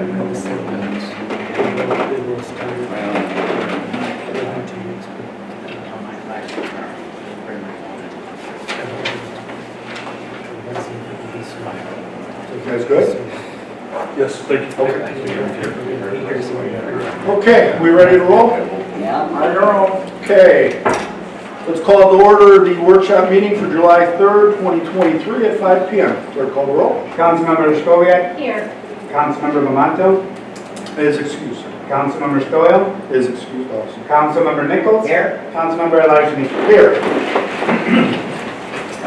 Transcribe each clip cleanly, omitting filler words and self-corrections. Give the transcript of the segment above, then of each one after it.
had a couple of minutes. It was kind of, You guys good? yes, thank you. Okay, we ready to roll? Yeah. Okay. Let's call to order the workshop meeting for July 3rd, 2023 at 5 p.m. Clerk, call the roll. Councilmember Stoyan, Here. Councilmember Bamanto, Is excused. Councilmember Stoyan, Is excused also. Councilmember Nichols. Here. Councilmember Elijah. Here. I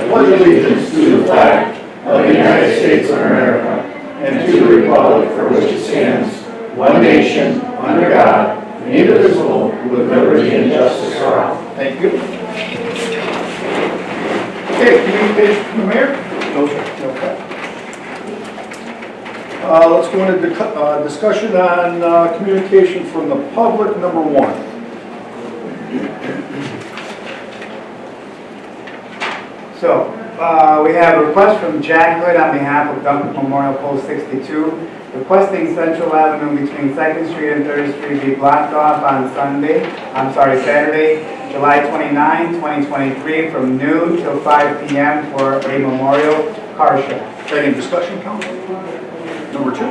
pledge allegiance to the flag of the United States of America and to the republic for which it stands, one nation, under God, indivisible, with liberty and justice for all. Thank you. Okay, communication from the mayor? No, sir. Okay. Let's go into discussion on communication from the public, number 1. So, we have a request from Jack Hood on behalf of Dunkirk Memorial Post 62, requesting Central Avenue between 2nd Street and 3rd Street be blocked off on Saturday, July 29, 2023, from noon till 5 p.m. for a memorial car show. Any discussion, council? Number 2.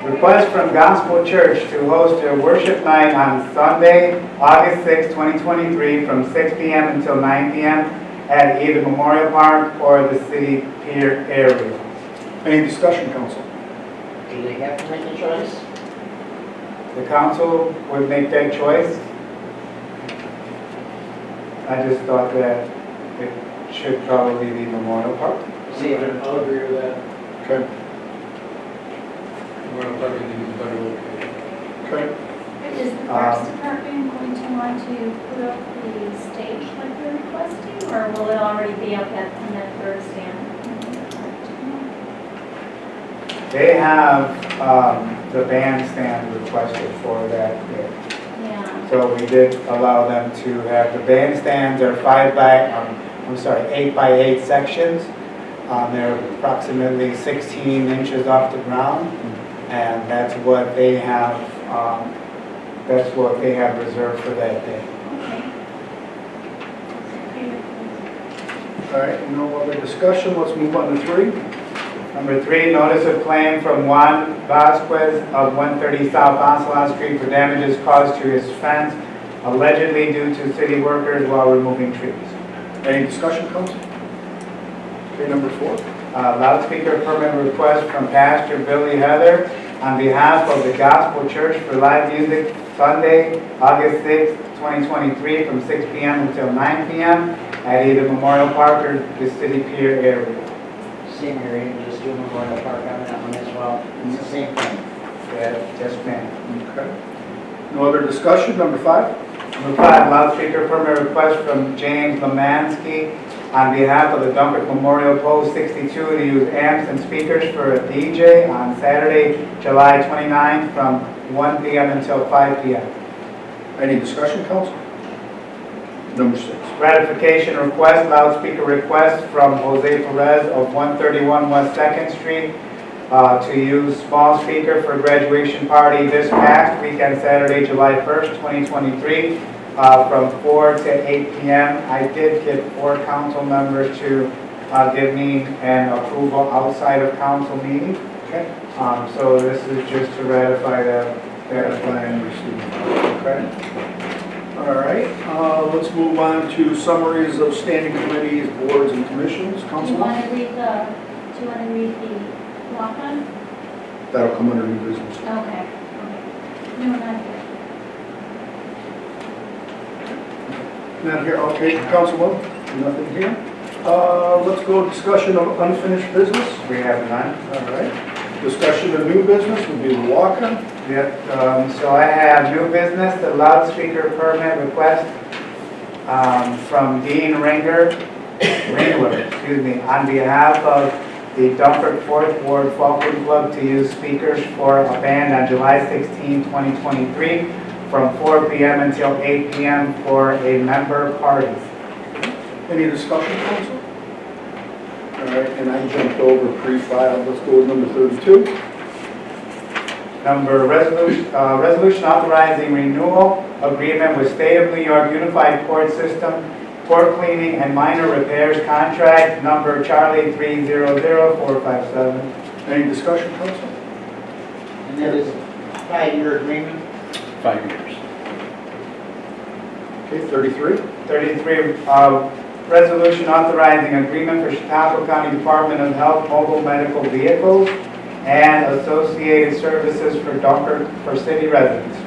Request from Gospel Church to host a worship night on Sunday, August 6, 2023, from 6 p.m. until 9 p.m. at either Memorial Park or the city pier area. Any discussion, council? Do they have to make a choice? The council would make that choice. I just thought that it should probably be Memorial Park. See, I'll agree with that. Okay. We're not talking to the better location. Okay. Is the Parks Department going to want to put up the stage like they're requesting, or will it already be up at in that third stand? They have the bandstand requested for that day. Yeah. So we did allow them to have the bandstands. They're 8 by 8 sections. They're approximately 16 inches off the ground, and that's what they have. That's what they have reserved for that day. Okay. All right, no other discussion. Let's move on to 3. Number 3, notice of claim from Juan Vasquez of 130 South Onslaught Street for damages caused to his fence, allegedly due to city workers while removing trees. Any discussion, council? Okay, number 4. Loudspeaker permit request from Pastor Billy Heather on behalf of the Gospel Church for live music Sunday, August 6, 2023, from 6 p.m. until 9 p.m. at either Memorial Park or the city pier area. same area, just do Memorial Park on that one as well. It's the same thing. Yeah, yes, ma'am. Okay. No other discussion. Number 5. Number 5, loudspeaker permit request from James Lemansky on behalf of the Dunkirk Memorial Post 62 to use amps and speakers for a DJ on Saturday, July 29th from 1 p.m. until 5 p.m. Any discussion, council? Number 6. Ratification request, loudspeaker request from Jose Perez of 131 West 2nd Street to use small speaker for graduation party this past weekend, Saturday, July 1st, 2023, from 4 to 8 p.m. I did get 4 council members to give me an approval outside of council meeting. Okay. So this is just to ratify that Plan received. Okay. All right. Let's move on to summaries of standing committees, boards, and commissions. Do you Councilman? want to read the walk-on? That'll come under new business. Okay. No, not here. Not here. Okay, Councilman? Nothing here. Let's go discussion of unfinished business. we have none. All right. Discussion of new business would be the walk-on. Yep, so I have new business, the loudspeaker permit request from Dean Ringler, on behalf of the Dunkirk 4th Ward Falcon Club to use speakers for a band on July 16, 2023, from 4 p.m. until 8 p.m. for a member party. Any discussion, council? All right, and I jumped over pre-filed. Let's go with number 32. Resolution authorizing renewal agreement with State of New York Unified Court System, court cleaning and minor repairs contract number Charlie 300457. Any discussion, council? And that is a 5-year agreement. 5 years. Okay, 33. 33, resolution authorizing agreement for Chautauqua County Department of Health mobile medical vehicles and associated services for Dunkirk for city residents.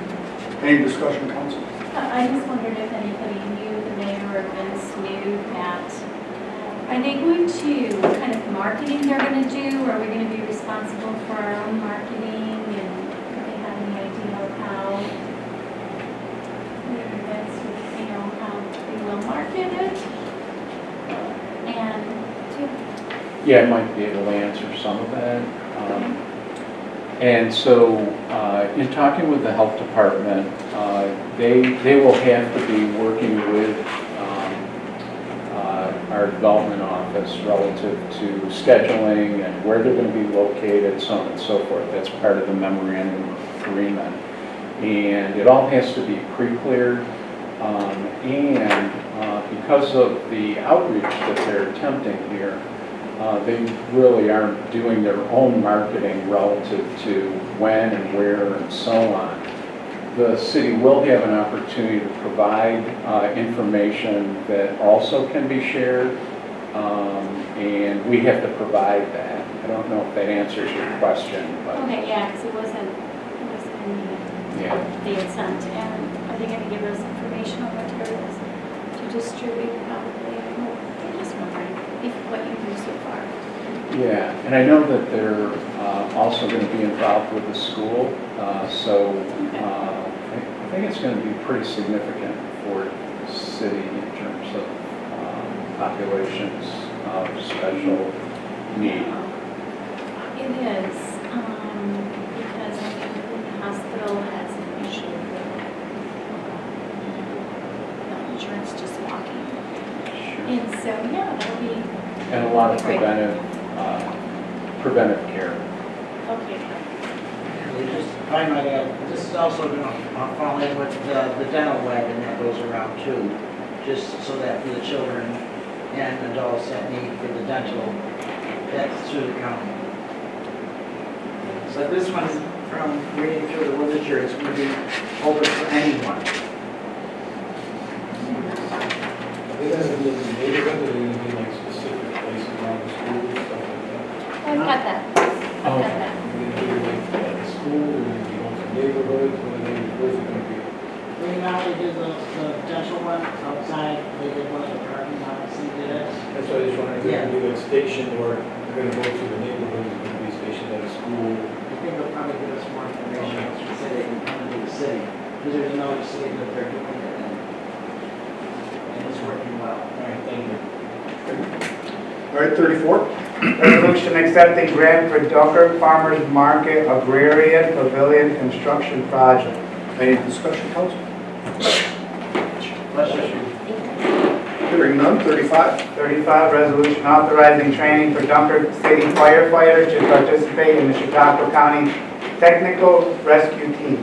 Any discussion, council? I just wondered if anybody knew, the mayor or Vince knew that, are they going to, what kind of marketing they're going to do? Or are we going to be responsible for our own marketing? And do they have any idea of how, maybe Vince would, how they will market it? And Yeah, I might be able to answer some of that. And so, in talking with the health department, they will have to be working with our development office relative to scheduling and where they're going to be located, so on and so forth. That's part of the memorandum of agreement. And it all has to be pre-cleared. And because of the outreach that they're attempting here, they really aren't doing their own marketing relative to when and where and so on. The city will have an opportunity to provide information that also can be shared, and we have to provide that. I don't know if that answers your question, but okay, yeah, because it wasn't in the, yeah. they had sent, and are they going to give us informational materials to distribute probably? I'm just wondering if what you do so far. Yeah, and I know that they're also going to be involved with the school, so I think it's going to be pretty significant for the city in terms of populations of special need. It is, because I think the hospital has an issue with health insurance just walking. Sure. And so, yeah, that'll be, And a lot of Great. preventive care. okay. They just, if I might add, this is also going to fall in with the dental wagon that goes around too, just so that for the children and adults that need for the dental, that's through the county. So this one, from reading through the literature, it's going to be open for anyone. Are they gonna be in the neighborhood, or are they gonna be like specific places around the school, stuff like that? I've got that. I've got that. Are they gonna be like at the school, or are they gonna be going to neighborhoods, where's it gonna be? Right now, they did the dental one outside, they did one of the parking lots, and did it. That's why I just wondering, if they're gonna be like stationed, or they're gonna go to the neighborhood, they're gonna be stationed at a school? I think they'll probably give us more information once we say they can come into the city, because there's no city that they're doing it in. And it's working well. All right, thank you. All right, 34. Resolution accepting grant for Dunkirk Farmers Market Agrarian Pavilion Construction Project. Any discussion, council? Question. Hearing none, 35. 35, resolution authorizing training for Dunkirk City firefighters to participate in the Chautauqua County Technical Rescue Team.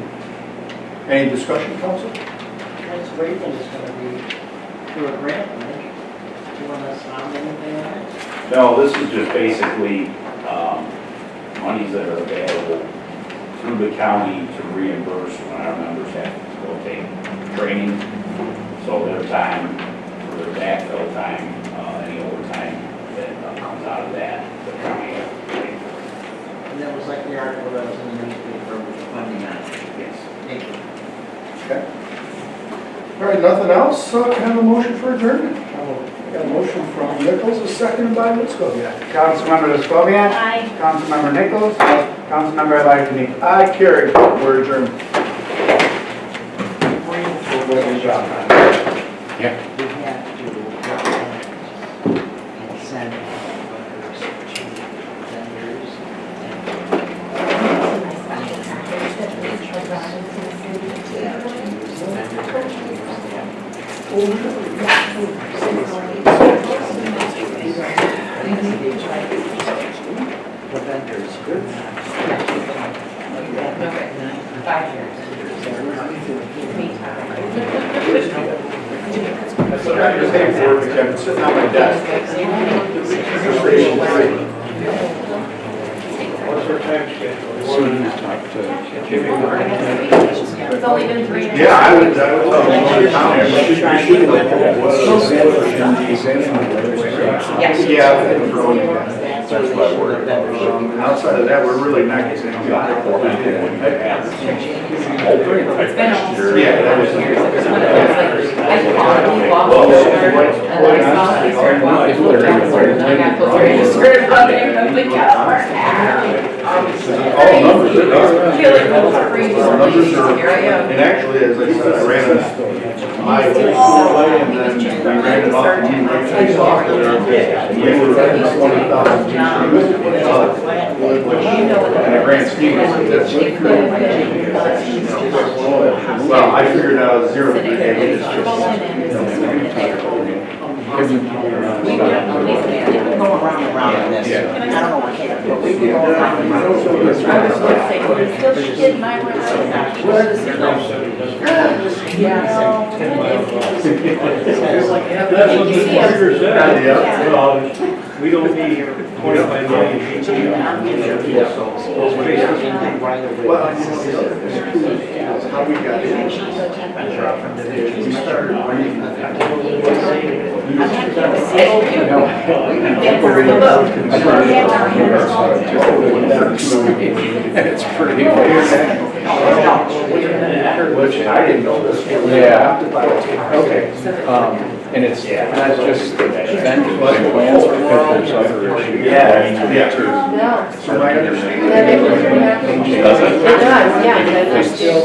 Any discussion, council? That's great that it's going to be through a grant, Mike. Do you want us on anything on it? No, this is just basically monies that are available through the county to reimburse when our members have to go take training. So their time, for their backfill time, any overtime that comes out of that, the county has to pay for. And that was like the article that was in the newspaper with the funding on it. Yes. Thank you. Okay. All right, nothing else? So can I have a motion for adjournment? I got a motion from Nichols, a second by Litchfield. Councilmember Lescoviac. Aye. Councilmember Nichols. Councilmember Elijah. Aye, carried. We're adjourned. Good job. Yeah. We have to represent and send workers to vendors the vendors. 5 years. That's what I just came for, because I'm sitting on my desk. Station 3. What's our time schedule? Soon as talk to It's only been 3 years. Yeah, I would tell them all the time. Yes. Yeah. That's why we're, outside of that, we're really not getting anything. It's been almost 3 Yeah, that was- years. It's when it was like, I called, we walked over, and then I saw it, started walking, looked down, and I got closer, and just started running, I'm like, yeah. All numbers, I feel like those are pretty numbers are, scary. and actually, as I said, I ran my old school way, and then we ran it off, and we chased off there, and we were at 20,000 teachers. And I ran Stevens, that's It could have been. well, I figured out 0 to 8 is just. People go around and around this. Yeah. I don't know what happened, but we go around and around. I was gonna say, can we still kid my That's what the auditor said. Well, we don't need 25 million. Well, how we got in. We started It's pretty. Which I didn't know this. Yeah. Okay. And it's not just the vendors, plans, because there's other issues. Yeah. So my understanding. It does, yeah. They still,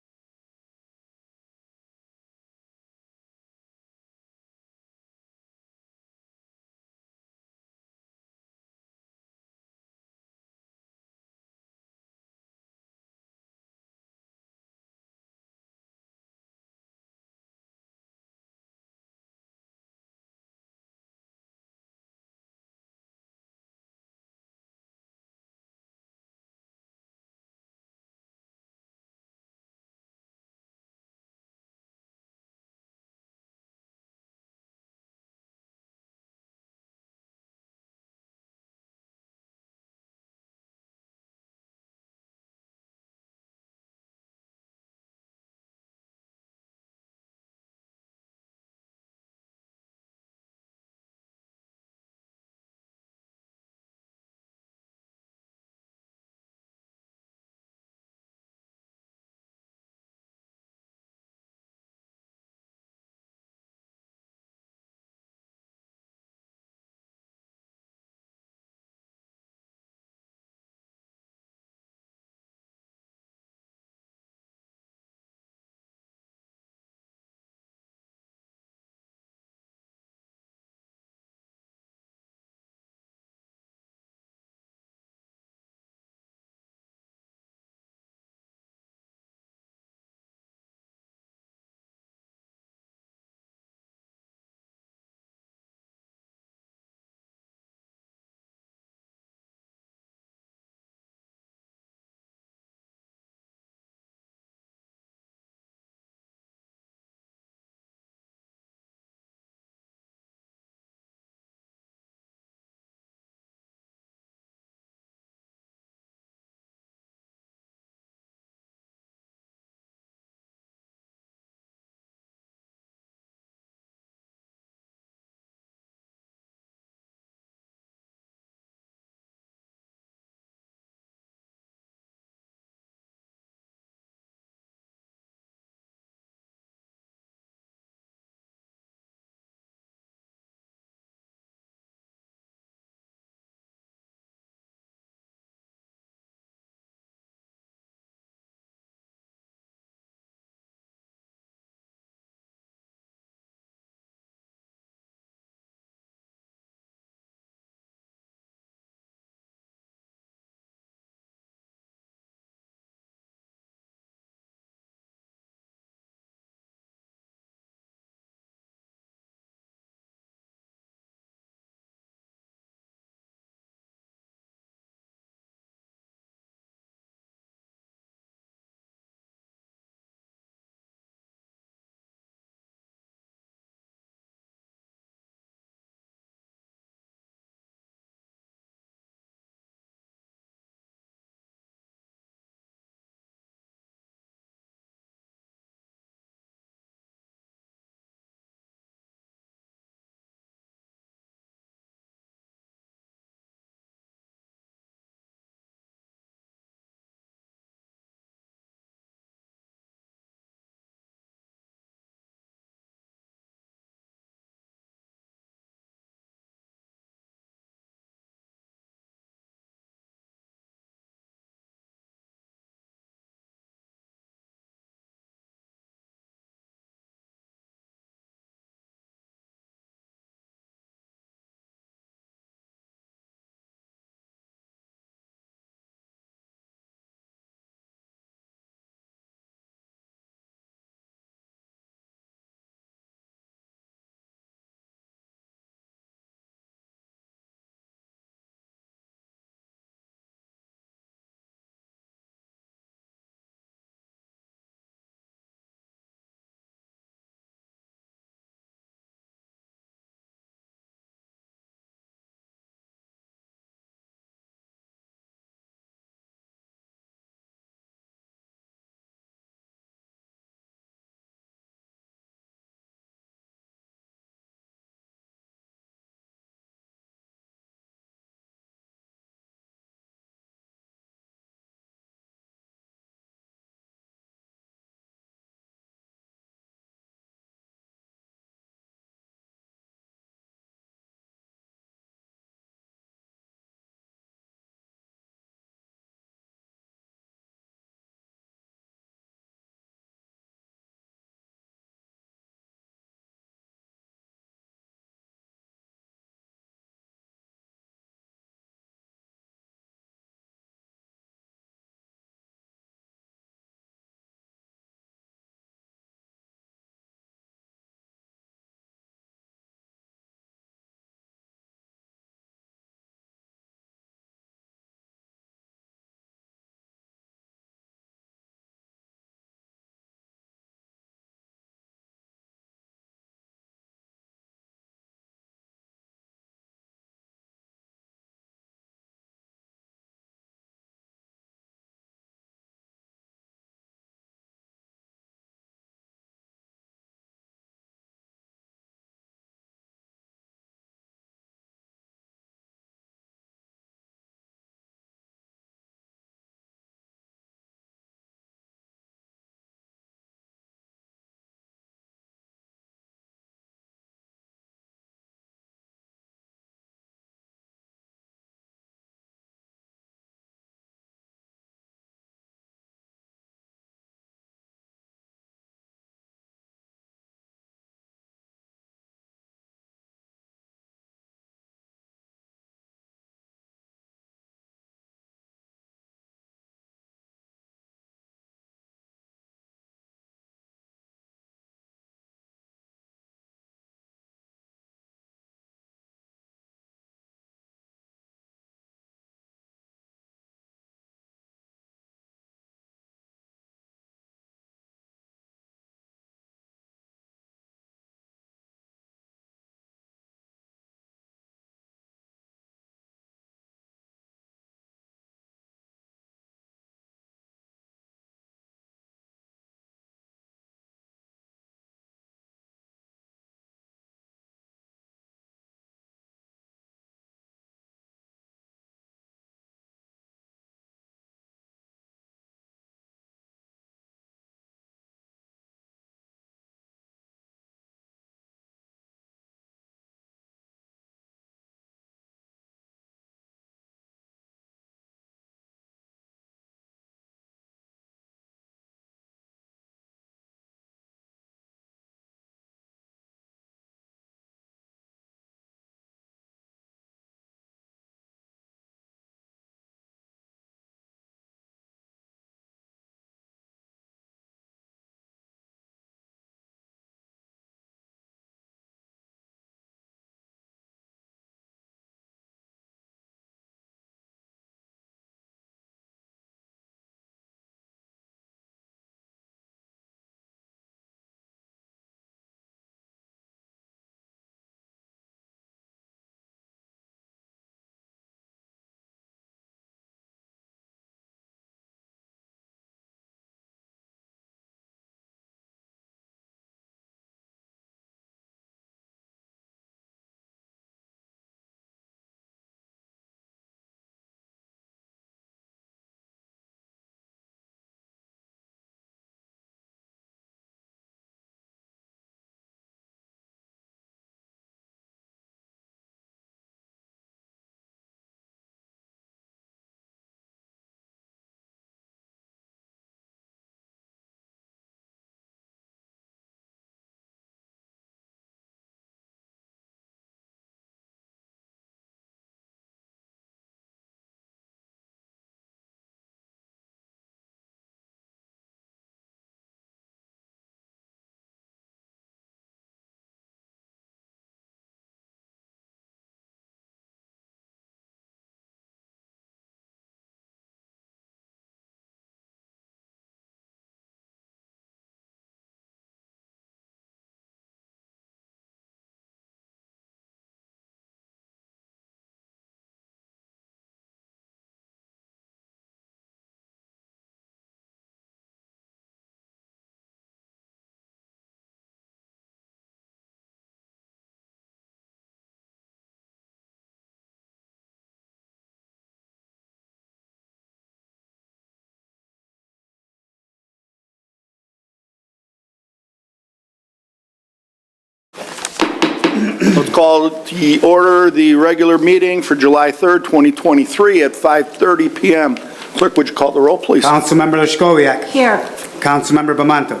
call the order the regular meeting for July 3rd, 2023 at 5:30 PM. Clerk, would you call the roll, please? Councilmember Leshkowiak. Here. Councilmember Bamanto.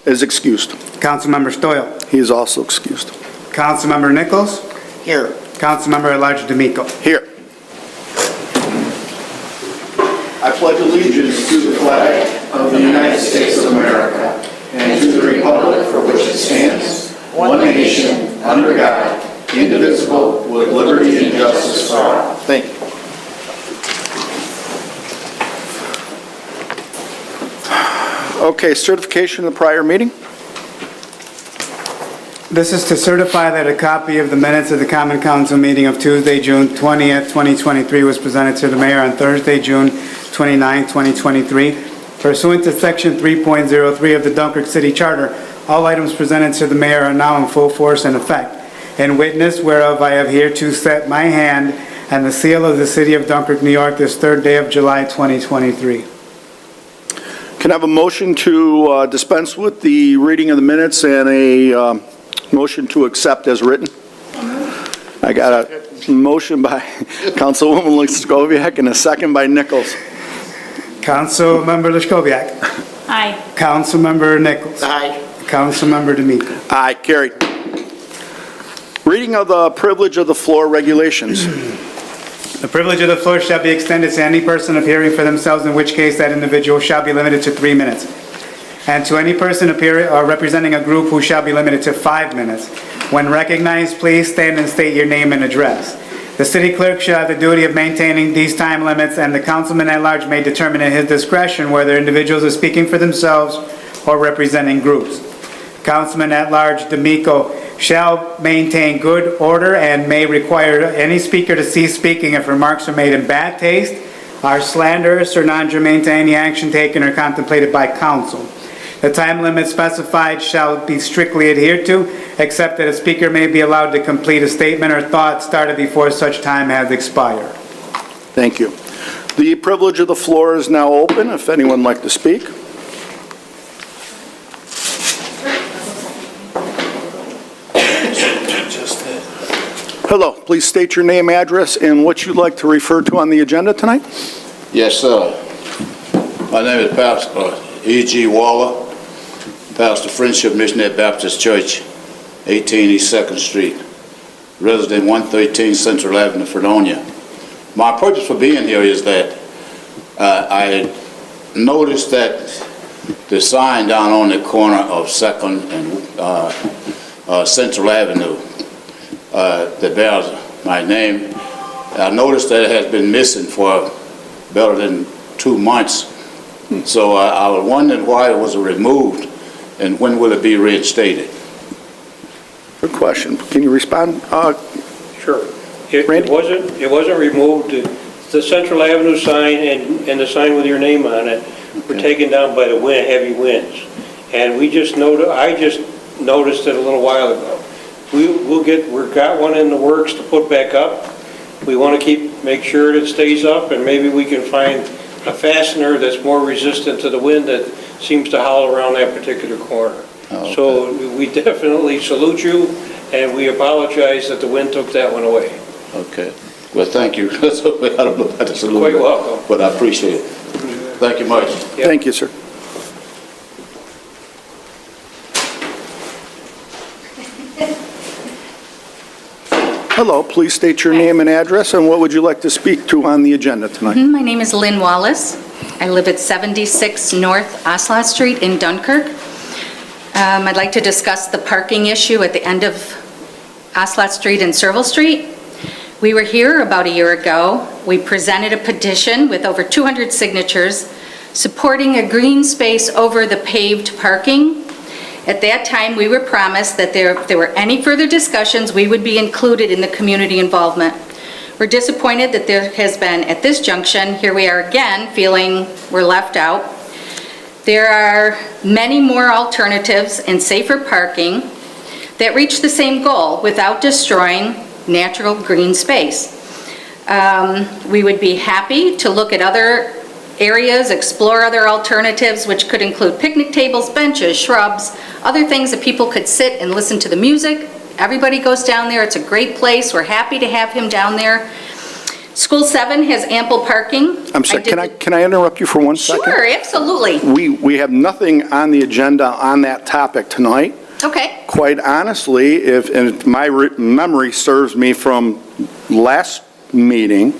Is excused. Councilmember Stoyl. He is also excused. Councilmember Nichols. Here. Councilmember at-large D'Amico. Here. I pledge allegiance to the flag of the United States of America and to the republic for which it stands, one nation, under God, indivisible, with liberty and justice for all. Thank you. Okay, certification of the prior meeting. This is to certify that a copy of the minutes of the Common Council meeting of Tuesday, June 20th, 2023 was presented to the mayor on Thursday, June 29th, 2023. Pursuant to Section 3.03 of the Dunkirk City Charter, all items presented to the mayor are now in full force and effect. In witness whereof I have hereto set my hand and the seal of the city of Dunkirk, New York, this 3rd day of July, 2023. Can I have a motion to dispense with the reading of the minutes and a motion to accept as written? I got a motion by Councilwoman Leshkowiak and a second by Nichols. Councilmember Leshkowiak. Aye. Councilmember Nichols. Aye. Councilmember D'Amico. Aye, carried. Reading of the privilege of the floor regulations. The privilege of the floor shall be extended to any person appearing for themselves, in which case that individual shall be limited to 3 minutes. And to any person appearing or representing a group who shall be limited to 5 minutes. When recognized, please stand and state your name and address. The city clerk shall have the duty of maintaining these time limits, and the councilman at large may determine at his discretion whether individuals are speaking for themselves or representing groups. Councilman at large D'Amico shall maintain good order and may require any speaker to cease speaking if remarks are made in bad taste, are slanderous, or non-germane to any action taken or contemplated by council. The time limit specified shall be strictly adhered to, except that a speaker may be allowed to complete a statement or thought started before such time has expired. Thank you. The privilege of the floor is now open, if anyone would like to speak. Hello, please state your name, address, and what you'd like to refer to on the agenda tonight. Yes, sir. My name is Pastor E.G. Waller, Pastor Friendship Missionary Baptist Church, 18 East 2nd Street, resident 113 Central Avenue, Fredonia. My purpose for being here is that I noticed that the sign down on the corner of 2nd and Central Avenue that bears my name, I noticed that it has been missing for better than 2 months. So I was wondering why it was removed and when will it be reinstated? Good question. Can you respond? Sure. It Randy? wasn't removed. The Central Avenue sign and the sign with your name on it were taken down by the heavy winds. And I just noticed it a little while ago. We've got one in the works to put back up. We want to make sure it stays up, and maybe we can find a fastener that's more resistant to the wind that seems to howl around that particular corner. Oh, okay. So we definitely salute you, and we apologize that the wind took that one away. Okay. Well, thank you. I don't know about the salute. Quite welcome. But I appreciate it. Thank you much. Yep. Thank you, sir. Hello, please state your name and address, and what would you like to speak to on the agenda tonight? My name is Lynn Wallace. I live at 76 North Oslot Street in Dunkirk. I'd like to discuss the parking issue at the end of Oslot Street and Serval Street. We were here about a year ago. We presented a petition with over 200 signatures supporting a green space over the paved parking. At that time, we were promised that if there were any further discussions, we would be included in the community involvement. We're disappointed that there has been, at this junction, here we are again, feeling we're left out. There are many more alternatives and safer parking that reach the same goal without destroying natural green space. We would be happy to look at other areas, explore other alternatives, which could include picnic tables, benches, shrubs, other things that people could sit and listen to the music everybody goes down there. It's a great place. We're happy to have him down there. School 7 has ample parking. I'm sorry, can I interrupt you for 1 second? Sure, absolutely. We have nothing on the agenda on that topic tonight. Okay. Quite honestly, if my memory serves me from last meeting,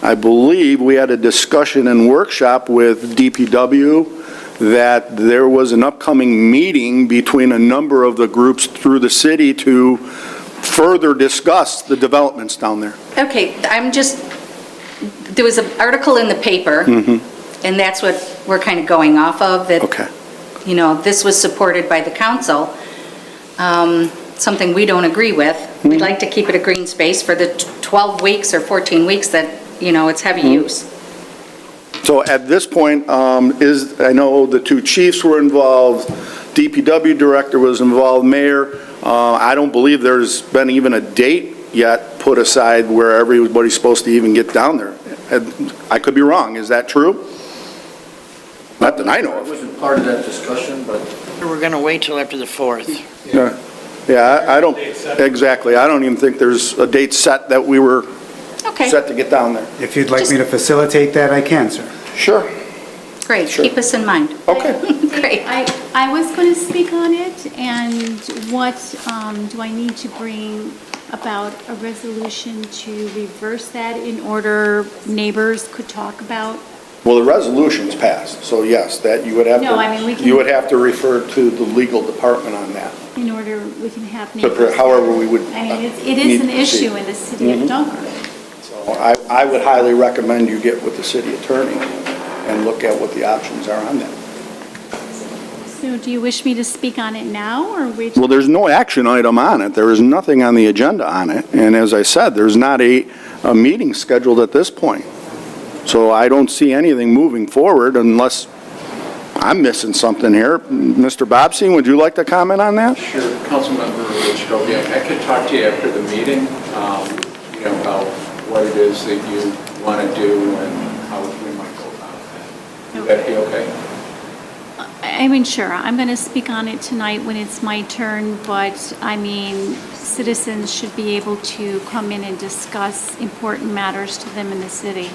I believe we had a discussion and workshop with DPW that there was an upcoming meeting between a number of the groups through the city to further discuss the developments down there. Okay, there was an article in the paper, and that's what we're kind of going off of, that, Okay. you know, this was supported by the council, something we don't agree with. We'd like to keep it a green space for the 12 weeks or 14 weeks that, you know, it's heavy use. So at this point, I know the 2 chiefs were involved, DPW director was involved, mayor. I don't believe there's been even a date yet put aside where everybody's supposed to even get down there. I could be wrong. Is that true? Not that I know I of. wasn't part of that discussion, but We're going to wait till after the 4th. Yeah, I don't, exactly. I don't even think there's a date set that we were Okay, set to get down there. If you'd like me to facilitate that, I can, sir. Sure. great, Sure. keep us in mind. Okay. Great. I was going to speak on it, and what do I need to bring about a resolution to reverse that in order neighbors could talk about? Well, the resolution's passed, so yes, that you would have to. No, I mean, we can- You would have to refer to the legal department on that. In order we can have So neighbors. however we would. I mean, it need is an to proceed. issue in the city of Dunkirk. So I would highly recommend you get with the city attorney and look at what the options are on that. So do you wish me to speak on it now, or wait? Well, there's no action item on it. There is nothing on the agenda on it. And as I said, there's not a meeting scheduled at this point. So I don't see anything moving forward unless I'm missing something here. Mr. Bobstein, would you like to comment on that? Sure, Councilmember Jacoby, I could talk to you after the meeting, you know, about what it is that you want to do and how we might go about that. Would that be okay? I mean, sure, I'm going to speak on it tonight when it's my turn, but I mean, citizens should be able to come in and discuss important matters to them in the city,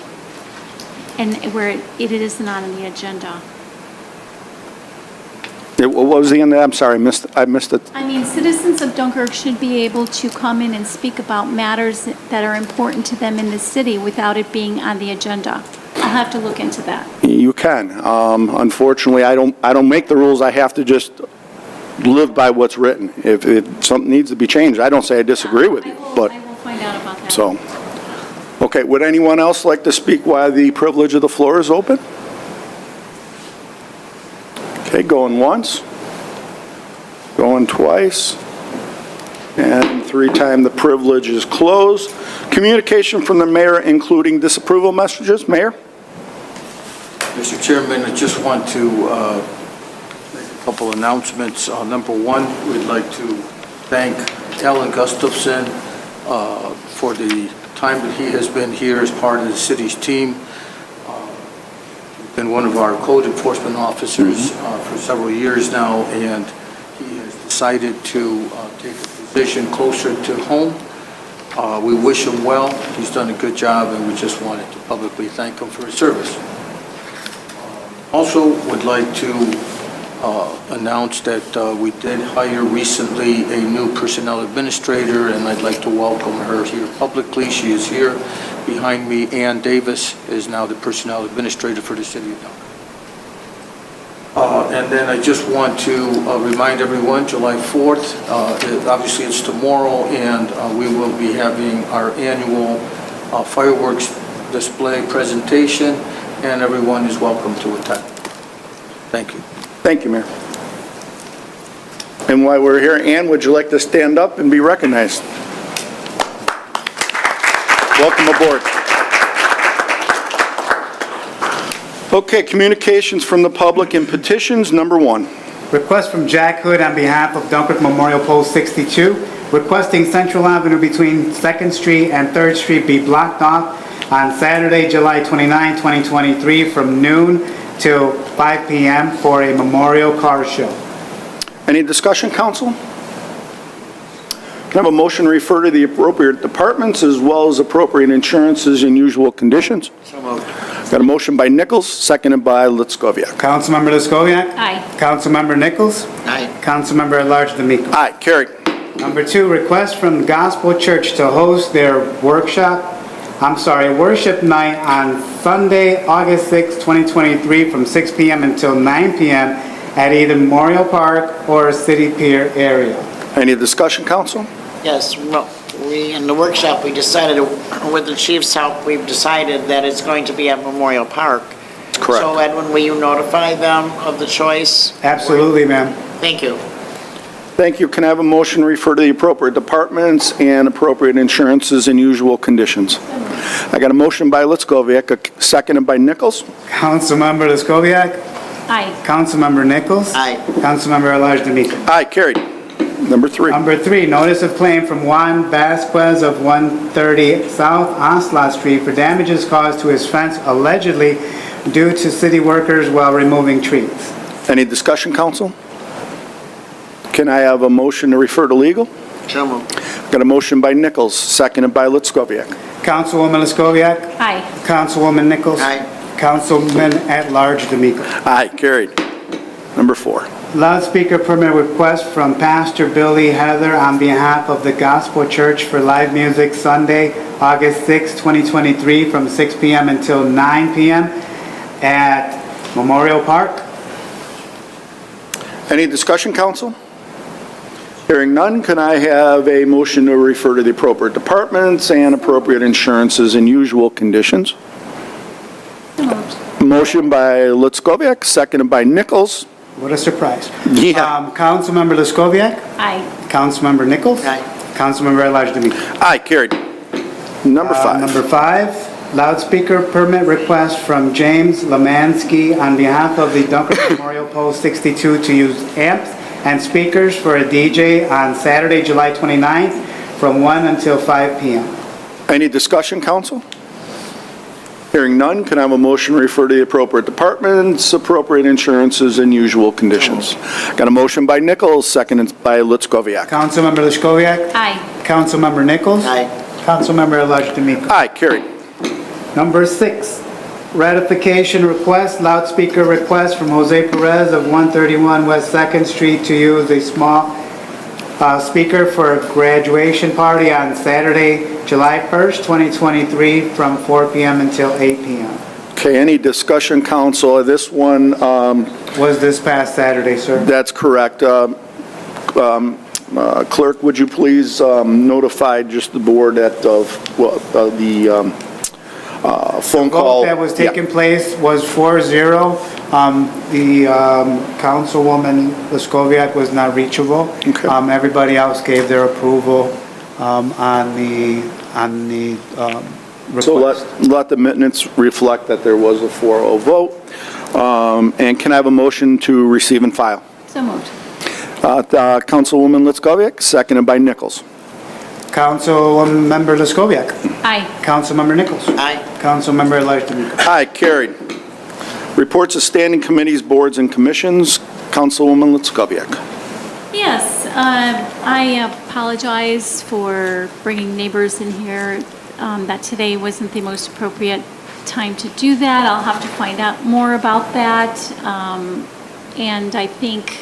and where it is not on the agenda. What was the end of that? I'm sorry, I missed it. I mean, citizens of Dunkirk should be able to come in and speak about matters that are important to them in the city without it being on the agenda. I'll have to look into that. You can. Unfortunately, I don't make the rules. I have to just live by what's written. If something needs to be changed, I don't say I disagree with you, but, I will find out about that. so. Okay, would anyone else like to speak while the privilege of the floor is open? Okay, going once, going twice, and 3 times the privilege is closed. Communication from the mayor, including disapproval messages. Mayor? Mr. Chairman, I just want to make a couple announcements. Number 1, we'd like to thank Alan Gustafson for the time that he has been here as part of the city's team. He's been one of our code enforcement officers for several years now, and he has decided to take a position closer to home. We wish him well. He's done a good job, and we just wanted to publicly thank him for his service. Also would like to announce that we did hire recently a new personnel administrator, and I'd like to welcome her here publicly. She is here behind me. Ann Davis is now the personnel administrator for the city of Dunkirk. And then I just want to remind everyone, July 4th, obviously it's tomorrow, and we will be having our annual fireworks display presentation, and everyone is welcome to attend. Thank you. Thank you, Mayor. And while we're here, Ann, would you like to stand up and be recognized? Welcome aboard. Okay, communications from the public and petitions, number 1. Request from Jack Hood on behalf of Dunkirk Memorial Post 62, requesting Central Avenue between 2nd Street and 3rd Street be blocked off on Saturday, July 29, 2023, from noon till 5 p.m. for a memorial car show. Any discussion, council? I have a motion to refer to the appropriate departments as well as appropriate insurances in usual conditions? So moved. Got a motion by Nichols, seconded by Litskoviak. Councilmember Lescoviac. Aye. Councilmember Nichols. Aye. Councilmember at Large D'Amico. Aye, carried. Number 2, request from the Gospel Church to host their worship night on Sunday, August 6, 2023 from 6 p.m. until 9 p.m. at either Memorial Park or City Pier area. Any discussion, council? Yes, well, in the workshop, we decided, with the chief's help, we've decided that it's going to be at Memorial Park. Correct. So Edwin, will you notify them of the choice? Absolutely, ma'am. Thank you. Thank you. Can I have a motion to refer to the appropriate departments and appropriate insurances in usual conditions? I got a motion by Litskoviak, seconded by Nichols. Councilmember Lescoviac. Aye. Councilmember Nichols. Aye. Councilmember at Large D'Amico. Aye, carried. Number 3. Number 3, notice of claim from Juan Vasquez of 130 South Ocelot Street for damages caused to his fence allegedly due to city workers while removing trees. Any discussion, council? Can I have a motion to refer to legal? So moved. Got a motion by Nichols, seconded by Litskoviak. Councilwoman Lescoviac. Aye. Councilwoman Nichols. Aye. Councilman at Large D'Amico. Aye, carried. Number 4. Loudspeaker permit request from Pastor Billy Heather on behalf of the Gospel Church for live music Sunday, August 6, 2023 from 6 p.m. until 9 p.m. at Memorial Park. Any discussion, council? Hearing none, can I have a motion to refer to the appropriate departments and appropriate insurances in usual conditions? So moved. Motion by Litskoviak, seconded by Nichols. What a surprise. Yeah. Councilmember Lescoviac. Aye. Councilmember Nichols. Aye. Councilmember at Large D'Amico. Aye, carried. Number 5. Number 5, loudspeaker permit request from James Lemansky on behalf of the Dunkirk Memorial Post 62 to use amps and speakers for a DJ on Saturday, July 29th from 1 until 5 p.m. Any discussion, council? Hearing none, can I have a motion to refer to the appropriate departments, appropriate insurances, and usual conditions? Got a motion by Nichols, seconded by Litskoviak. Councilmember Lescoviac. Aye. Councilmember Nichols. Aye. Councilmember at Large D'Amico. Aye, carried. Number 6, ratification request, loudspeaker request from Jose Perez of 131 West 2nd Street to use a small speaker for a graduation party on Saturday, July 1st, 2023 from 4 p.m. until 8 p.m. Okay, any discussion, council? This one, Was this past Saturday, sir? that's correct. Clerk, would you please notify just the board that of the phone call? Vote that was Yeah. taking place was 4-0. The Councilwoman Lescoviac was not reachable. Okay. Everybody else gave their approval on the So request. let the minutes reflect that there was a 4-0 vote. And can I have a motion to receive and file? So moved. Councilwoman Litskoviak, seconded by Nichols. Councilmember Lescoviac. Aye. Councilmember Nichols. Aye. Councilmember at Large D'Amico. Aye, carried. Reports of standing committees, boards, and commissions. Councilwoman Litskoviak. Yes, I apologize for bringing neighbors in here, that today wasn't the most appropriate time to do that. I'll have to find out more about that. And I think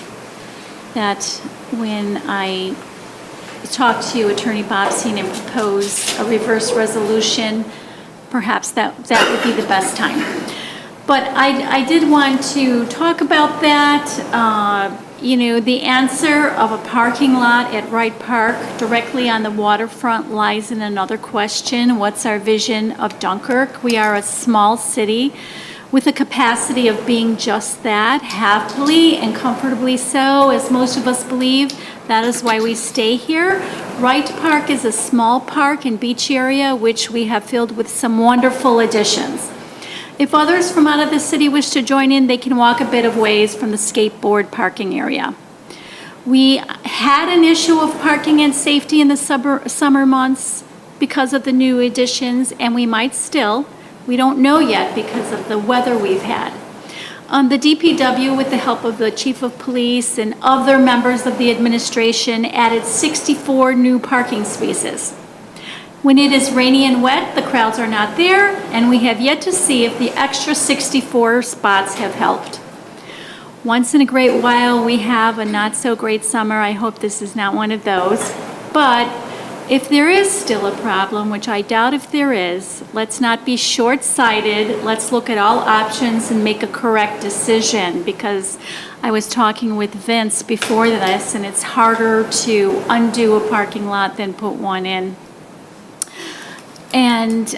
that when I talk to Attorney Bobstein and propose a reverse resolution, perhaps that would be the best time. But I did want to talk about that. The answer of a parking lot at Wright Park directly on the waterfront lies in another question. What's our vision of Dunkirk? We are a small city with a capacity of being just that, happily and comfortably so, as most of us believe. That is why we stay here. Wright Park is a small park and beach area which we have filled with some wonderful additions. If others from out of the city wish to join in, they can walk a bit of ways from the skateboard parking area. We had an issue of parking and safety in the summer months because of the new additions, and we might still. We don't know yet because of the weather we've had. The DPW, with the help of the chief of police and other members of the administration, added 64 new parking spaces. When it is rainy and wet, the crowds are not there, and we have yet to see if the extra 64 spots have helped. Once in a great while, we have a not-so-great summer. I hope this is not one of those. But if there is still a problem, which I doubt if there is, let's not be short-sighted. Let's look at all options and make a correct decision, because I was talking with Vince before this, and it's harder to undo a parking lot than put one in. And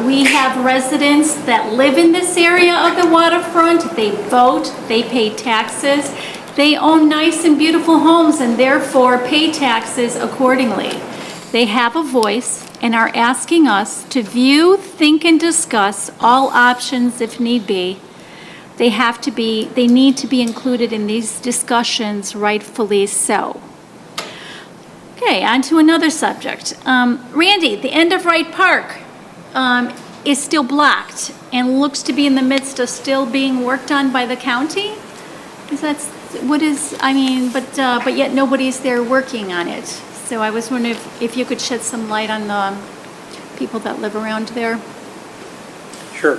we have residents that live in this area of the waterfront. They vote, they pay taxes, they own nice and beautiful homes and therefore pay taxes accordingly. They have a voice and are asking us to view, think, and discuss all options if need be. They need to be included in these discussions, rightfully so. Okay, on to another subject. Randy, the end of Wright Park is still blocked and looks to be in the midst of still being worked on by the county? But yet nobody's there working on it. So I was wondering if you could shed some light on the people that live around there. Sure.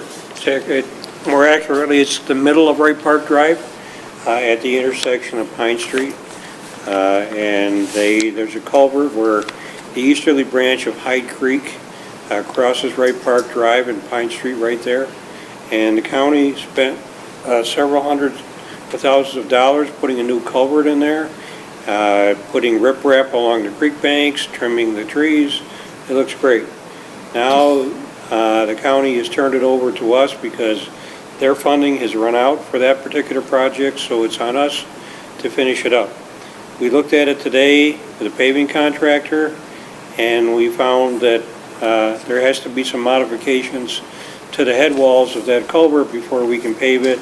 More accurately, it's the middle of Wright Park Drive at the intersection of Pine Street. There's a culvert where the easterly branch of Hyde Creek crosses Wright Park Drive and Pine Street right there. And the county spent several hundred of thousands of dollars putting a new culvert in there, putting riprap along the creek banks, trimming the trees. It looks great. Now the county has turned it over to us because their funding has run out for that particular project, so it's on us to finish it up. We looked at it today with a paving contractor, and we found that there has to be some modifications to the head walls of that culvert before we can pave it.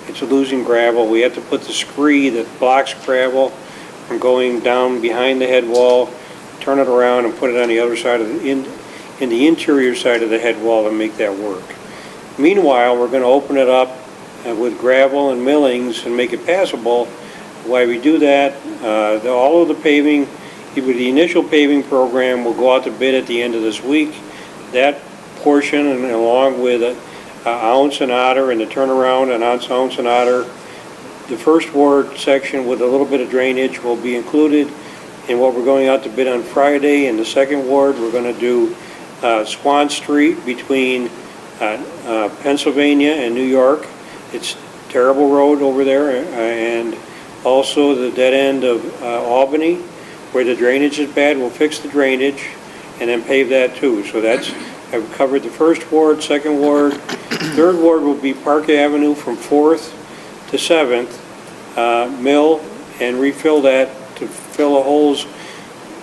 It's losing gravel. We have to put the scree that blocks gravel from going down behind the head wall, turn it around and put it on the other side of in the interior side of the head wall to make that work. Meanwhile, we're going to open it up with gravel and millings and make it passable. Why we do that, all of the paving, with the initial paving program will go out to bid at the end of this week. That portion, and along with Ounce and Otter and the turnaround on Ounce and Otter, the first ward section with a little bit of drainage will be included in what we're going out to bid on Friday. In the second ward, we're going to do Swan Street between Pennsylvania and New York. It's a terrible road over there, and also the dead end of Albany, where the drainage is bad. We'll fix the drainage and then pave that too. So I've covered the first ward, second ward. Third ward will be Park Avenue from 4th to 7th, mill and refill that to fill the holes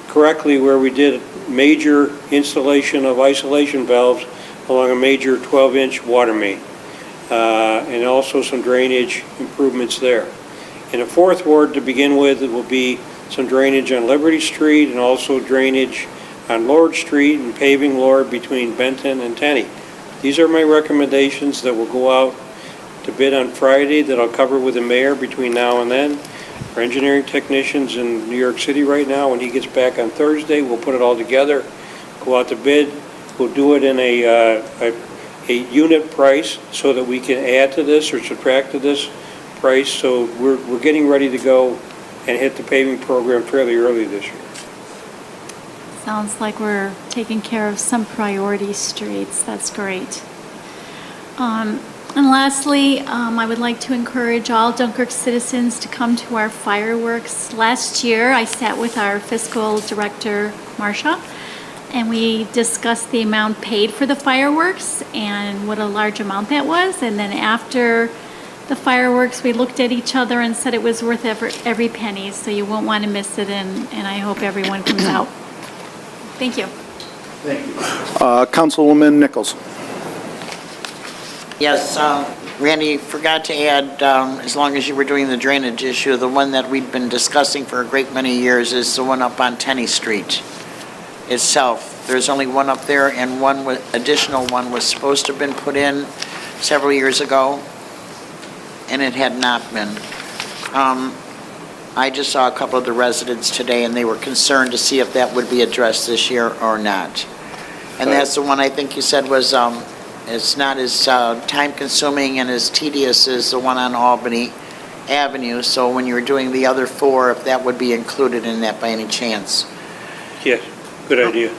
correctly where we did major installation of isolation valves along a major 12-inch water main, and also some drainage improvements there. In the fourth ward, to begin with, it will be some drainage on Liberty Street and also drainage on Lord Street and paving Lord between Benton and Tenney. These are my recommendations that will go out to bid on Friday that I'll cover with the mayor between now and then. Our engineering technicians in New York City right now, when he gets back on Thursday, we'll put it all together, go out to bid. We'll do it in a unit price so that we can add to this or subtract to this price. So we're getting ready to go and hit the paving program fairly early this year. Sounds like we're taking care of some priority streets. That's great. And lastly, I would like to encourage all Dunkirk citizens to come to our fireworks. Last year, I sat with our fiscal director, Marcia, and we discussed the amount paid for the fireworks and what a large amount that was. And then after the fireworks, we looked at each other and said it was worth every penny, so you won't want to miss it, and I hope everyone comes out. Thank you. Thank you. Councilwoman Nichols. Yes, Randy, forgot to add, as long as you were doing the drainage issue, the one that we've been discussing for a great many years is the one up on Tenney Street itself. There's only one up there, and additional one was supposed to have been put in several years ago. and it had not been. I just saw a couple of the residents today, and they were concerned to see if that would be addressed this year or not. And that's the one I think you said was, it's not as time-consuming and as tedious as the one on Albany Avenue, so when you were doing the other 4, if that would be included in that by any chance. Yes, good idea.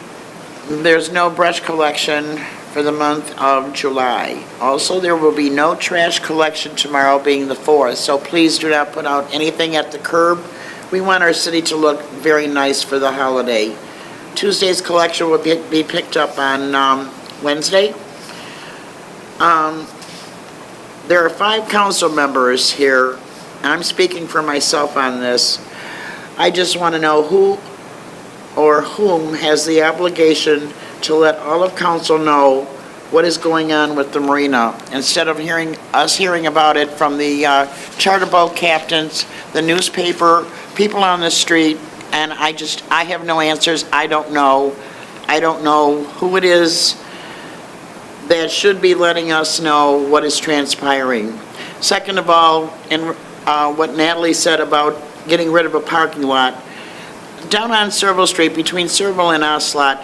There's no brush collection for the month of July. Also, there will be no trash collection tomorrow, being the 4th, so please do not put out anything at the curb. We want our city to look very nice for the holiday. Tuesday's collection will be picked up on Wednesday. There are 5 council members here. I'm speaking for myself on this. I just want to know who or whom has the obligation to let all of council know what is going on with the marina, instead of hearing about it from the charter boat captains, the newspaper, people on the street, and I have no answers. I don't know who it is that should be letting us know what is transpiring. Second of all, in what Natalie said about getting rid of a parking lot, down on Serval Street, between Serval and Oslot,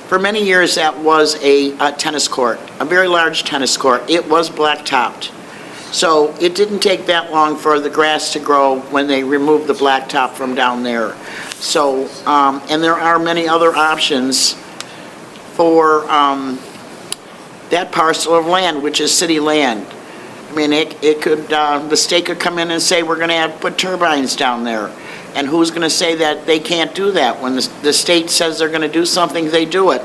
for many years that was a tennis court, a very large tennis court. It was blacktopped. So it didn't take that long for the grass to grow when they removed the blacktop from down there. So, and there are many other options for that parcel of land, which is city land. I mean, it could, the state could come in and say, we're gonna put turbines down there. And who's going to say that they can't do that? When the state says they're going to do something, they do it.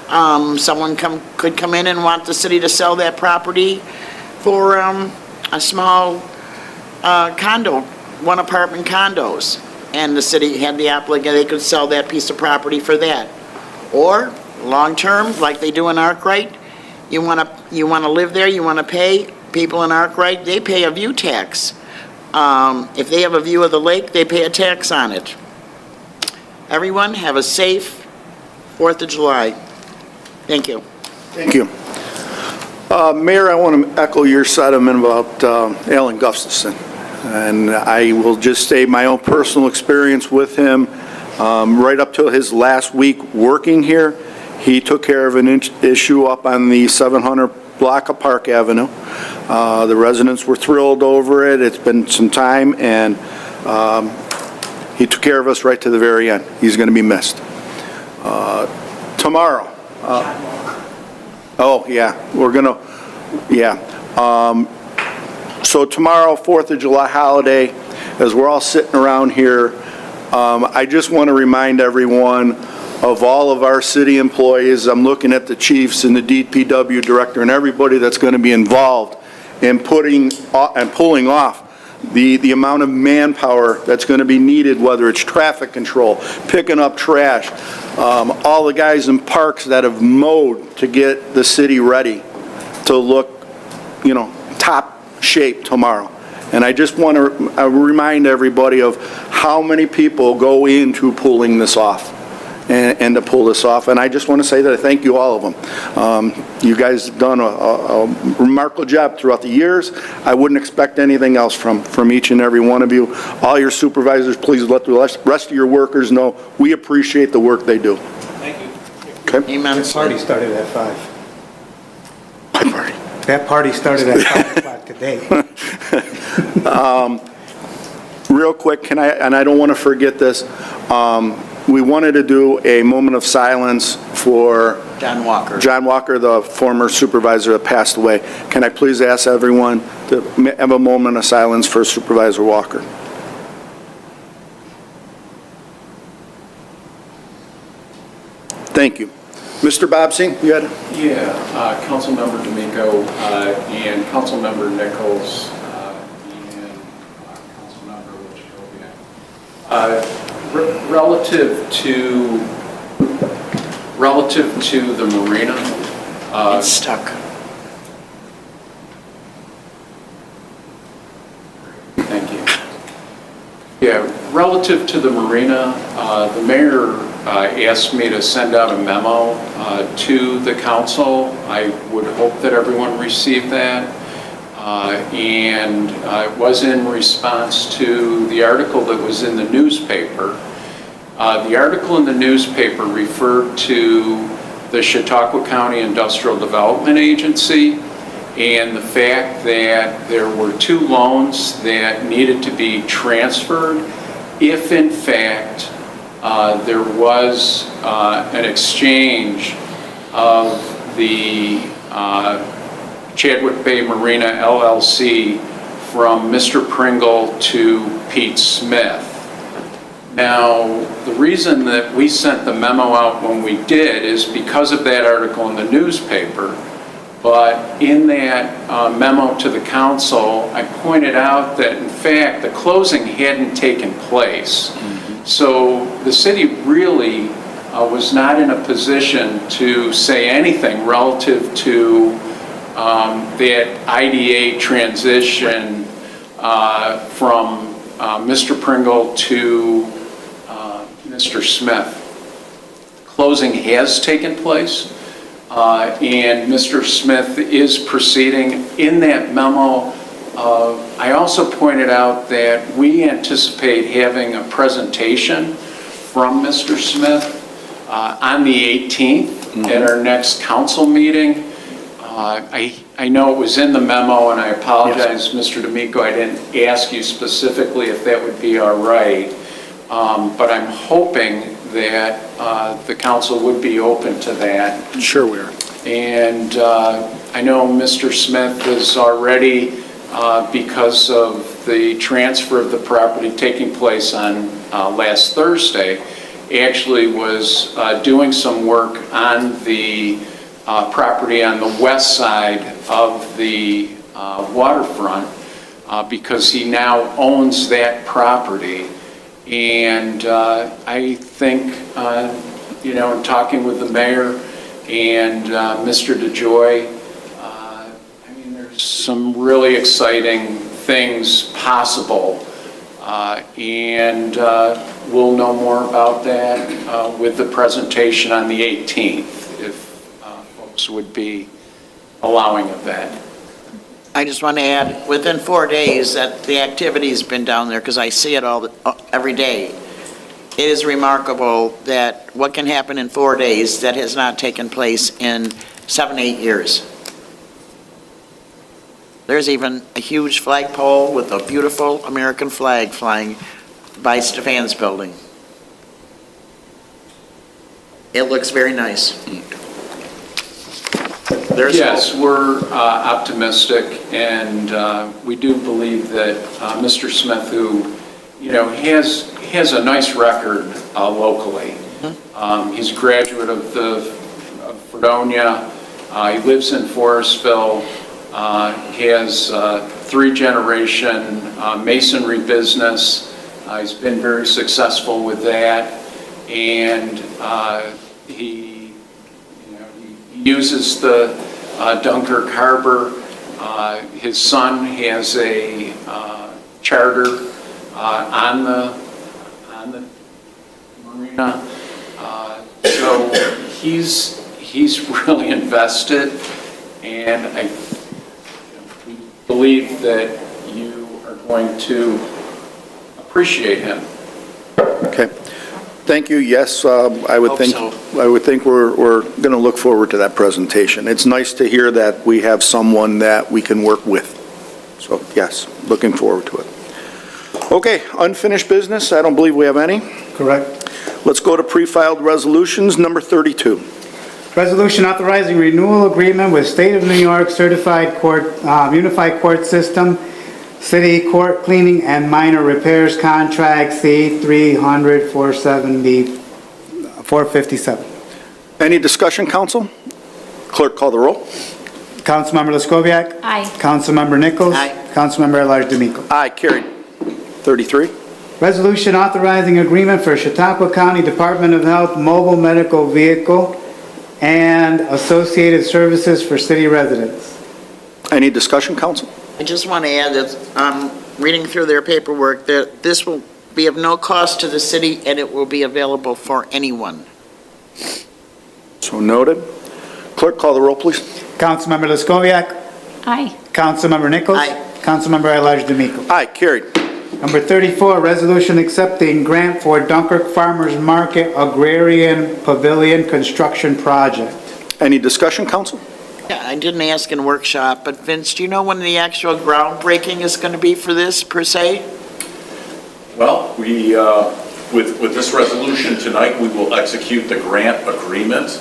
Someone could come in and want the city to sell that property for a small condo, 1-apartment condos. And the city had the obligation, they could sell that piece of property for that. Or, long-term, like they do in Arkwright, you want to live there, you want to pay. People in Arkwright, they pay a view tax. If they have a view of the lake, they pay a tax on it. Everyone, have a safe 4th of July. Thank you. Thank you. Mayor, I want to echo your sentiment about Alan Gustafson. And I will just say my own personal experience with him, right up to his last week working here, he took care of an issue up on the 700 block of Park Avenue. The residents were thrilled over it. It's been some time, and he took care of us right to the very end. He's going to be missed. Tomorrow. Oh, yeah. We're going to, yeah. So tomorrow, 4th of July holiday, as we're all sitting around here, I just want to remind everyone of all of our city employees. I'm looking at the chiefs and the DPW director and everybody that's going to be involved in pulling off the amount of manpower that's going to be needed, whether it's traffic control, picking up trash, all the guys in parks that have mowed to get the city ready to look, you know, top shape tomorrow. And I just want to remind everybody of how many people go into pulling this off. And to pull this off. And I just want to say that I thank you, all of them. You guys have done a remarkable job throughout the years. I wouldn't expect anything else from each and every one of you. All your supervisors, please let the rest of your workers know we appreciate the work they do. Thank you. Okay? Amen. That party started at 5. Bye, party. That party started at 5 o'clock today. Real quick, and I don't want to forget this, we wanted to do a moment of silence for John Walker. John Walker, the former supervisor that passed away. Can I please ask everyone to have a moment of silence for Supervisor Walker? Thank you. Mr. Bobsey, you had? Yeah, Councilmember D'Amico and Councilmember Nichols and Councilmember Wojciechowski. Relative to the marina. It's stuck. Thank you. Yeah, relative to the marina, the mayor asked me to send out a memo to the council. I would hope that everyone received that. and it was in response to the article that was in the newspaper. The article in the newspaper referred to the Chautauqua County Industrial Development Agency and the fact that there were 2 loans that needed to be transferred if in fact there was an exchange of the Chadwick Bay Marina LLC from Mr. Pringle to Pete Smith. Now, the reason that we sent the memo out when we did is because of that article in the newspaper. But in that memo to the council, I pointed out that in fact the closing hadn't taken place. So the city really was not in a position to say anything relative to that IDA transition from Mr. Pringle to Mr. Smith. Closing has taken place, and Mr. Smith is proceeding. In that memo, I also pointed out that we anticipate having a presentation from Mr. Smith on the 18th at our next council meeting. I know it was in the memo, and I apologize, Mr. D'Amico, I didn't ask you specifically if that would be all right. But I'm hoping that the council would be open to that. Sure we are. And I know Mr. Smith is already, because of the transfer of the property taking place on last Thursday, actually was doing some work on the property on the west side of the waterfront because he now owns that property. And I think, you know, in talking with the mayor and Mr. DeJoy, I mean, there's some really exciting things possible. And we'll know more about that with the presentation on the 18th, if folks would be allowing of that. I just want to add, within 4 days, that the activity's been down there, because I see it every day. It is remarkable that what can happen in 4 days that has not taken place in 7, 8 years. There's even a huge flagpole with a beautiful American flag flying by Stefan's building. It looks very nice. Yes, we're optimistic, and we do believe that Mr. Smith, who, you know, has a nice record locally. He's a graduate of Fredonia. He lives in Forestville. He has 3-generation masonry business. He's been very successful with that, and he uses the Dunkirk Harbor. His son has a charter on the marina. So he's really invested, and I believe that you are going to appreciate him. Okay. Thank you. Yes, I would think so. I would think we're going to look forward to that presentation. It's nice to hear that we have someone that we can work with. So yes, looking forward to it. Okay, unfinished business. I don't believe we have any. Correct. Let's go to pre-filed resolutions, number 32. Resolution authorizing renewal agreement with State of New York Certified Court, Unified Court System, City Court Cleaning and Minor Repairs Contract C300 457. Any discussion, council? Clerk, call the roll. Councilmember Lescoviac. Aye. Councilmember Nichols. Aye. Councilmember at-large D'Amico. Aye, carried. 33. Resolution authorizing agreement for Chautauqua County Department of Health mobile medical vehicle and associated services for city residents. Any discussion, council? I just want to add that, reading through their paperwork, that this will be of no cost to the city and it will be available for anyone. So noted. Clerk, call the roll, please. Councilmember Lescoviac. Aye. Councilmember Nichols. Aye. Councilmember Elijah D'Amico. Aye, carried. Number 34, resolution accepting grant for Dunkirk Farmers Market Agrarian Pavilion Construction Project. Any discussion, council? Yeah, I didn't ask in workshop, but Vince, do you know when the actual groundbreaking is going to be for this, per se? Well, we, with this resolution tonight, we will execute the grant agreement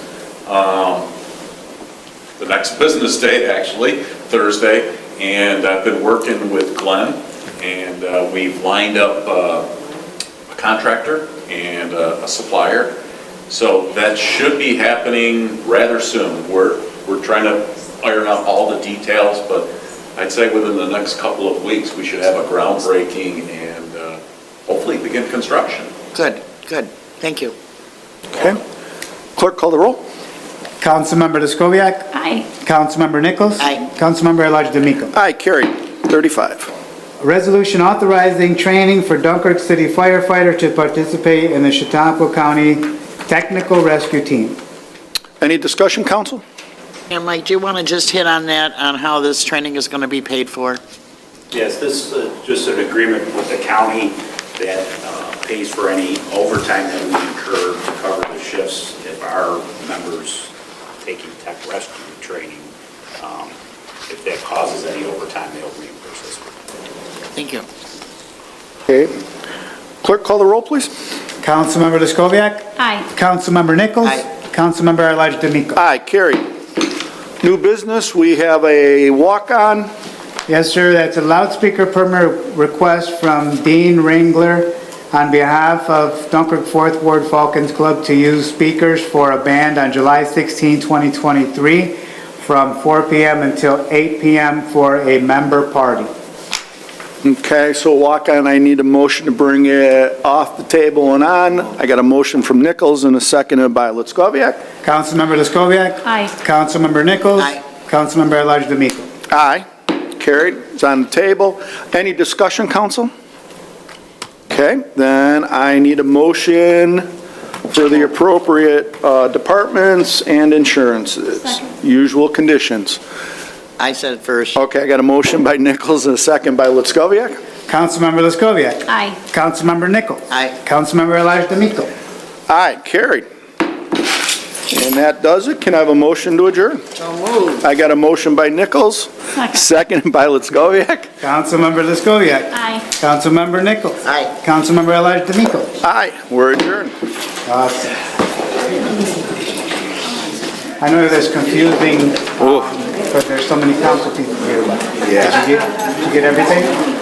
the next business day, actually, Thursday, and I've been working with Glenn, and we've lined up a contractor and a supplier, so that should be happening rather soon. We're trying to iron out all the details, but I'd say within the next couple of weeks, we should have a groundbreaking and hopefully begin construction. Good, good. Thank you. Okay. Clerk, call the roll. Councilmember Discoviac. Aye. Councilmember Nichols. Aye. Councilmember Elijah D'Amico. Aye, carried. 35. A resolution authorizing training for Dunkirk City firefighter to participate in the Chautauqua County Technical Rescue Team. Any discussion, council? And Mike, do you want to just hit on that, on how this training is going to be paid for? Yes, this is just an agreement with the county that pays for any overtime that we incur to cover the shifts if our members taking tech rescue training, if that causes any overtime, they'll reimburse us. Thank you. Okay. Clerk, call the roll, please. Councilmember Discoviac. Aye. Councilmember Nichols. Aye. Councilmember Elijah D'Amico. Aye, carried. New business, we have a walk-on. Yes, sir, that's a loudspeaker permit request from Dean Ringler on behalf of Dunkirk 4th Ward Falcons Club to use speakers for a band on July 16, 2023 from 4 p.m. until 8 p.m. for a member party. Okay, so walk-on, I need a motion to bring it off the table and on. I got a motion from Nichols and a seconded by Litskoviak. Councilmember Discoviac. Aye. Councilmember Nichols. Aye. Councilmember Elijah D'Amico. Aye, carried, it's on the table. Any discussion, council? Okay, then I need a motion for the appropriate departments and insurances. Second. Usual conditions. I said it first. Okay, I got a motion by Nichols and a second by Litskoviak. Councilmember Discoviac. Aye. Councilmember Nichols. Aye. Councilmember Elijah D'Amico. Aye, carried. And that does it. Can I have a motion to adjourn? So moved. I got a motion by Nichols, Second. second by Litskoviak. Councilmember Discoviac. Aye. Councilmember Nichols. Aye. Councilmember Elijah D'Amico. Aye, we're adjourned. Awesome. I know that's confusing, because there's so many council people here. Yeah. Did you get everything?